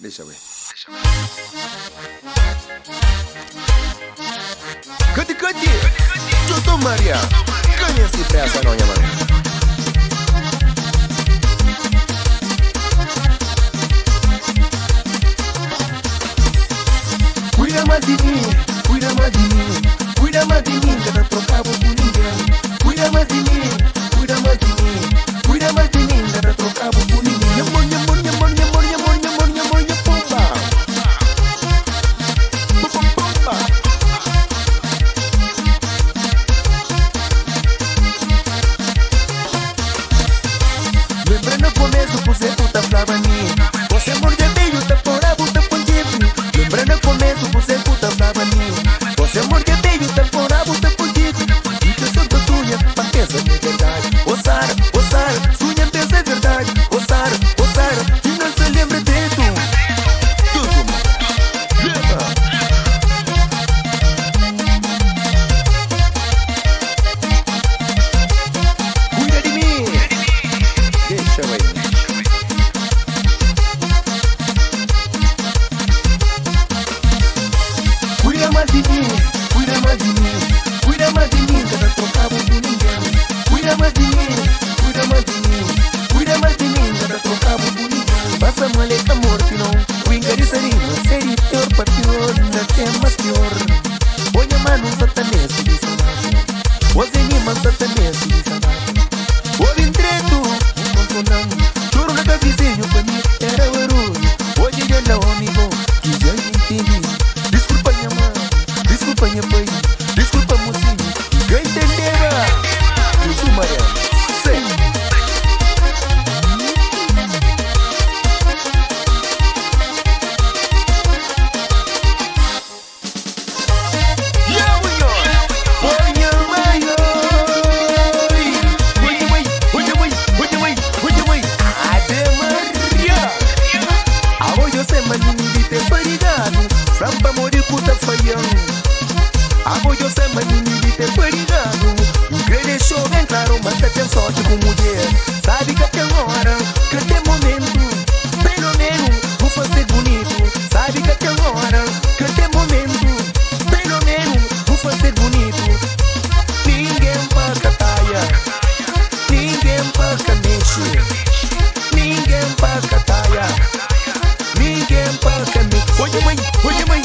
Deixa eu ver. Cadê? Eu sou Maria. Ganha esse pressa, não, minha mãe. Cuida mais de mim, cuida mais de mim, cuida mais de mim, que não trocava com ninguém. Cuida mais de mim, cuida mais de mim, cuida mais de mim, que não trocava com ninguém. Amor, amor, amor, amor, amor, amor, amor, pomba. Pomba. Lembra no começo, você puta falava mim. Você morde bem, tá fora, puta pontivo. Lembra no começo, você puta falava mim. Você morde bem, tá fora, puta pontivo. E que eu sou tua sunha, mas pensa que é verdade. Ô Sara, sunha pensa é verdade. Ô Sara, e não se lembra de tu. Tudo, cuida de mim. Deixa eu aí. Cuida mais de mim, cuida mais de mim, cuida mais de mim, que eu não trocava com ninguém. Cuida mais de mim, cuida mais de mim, cuida mais de mim, que eu não trocava com ninguém. Passa moleque amor, que não, o engarisarino, seria pior para pior, ainda tem mais pior. Olha mano, satanês, se diz amado. Os animais, satanês, se diz amado. Olha entreto, um consonante, choro na cabecinha, para mim era o barulho. Hoje ele é o amigo, que já entendi. Desculpa minha mãe, desculpa minha pai, desculpa mocinho, que entendeva. Eu sou Mariano, sei. Samba mori puta feião. Amo eu ser menino de ter perigado. Crede show bem claro, mas tem sorte com mulher. Sabe que tem hora, que tem momento. Pelo menos vou fazer bonito. Sabe que tem hora, que tem momento. Pelo menos vou fazer bonito. Ninguém paga taia, ninguém paga mexe, ninguém paga taia, ninguém paga mexe. Oye mãe,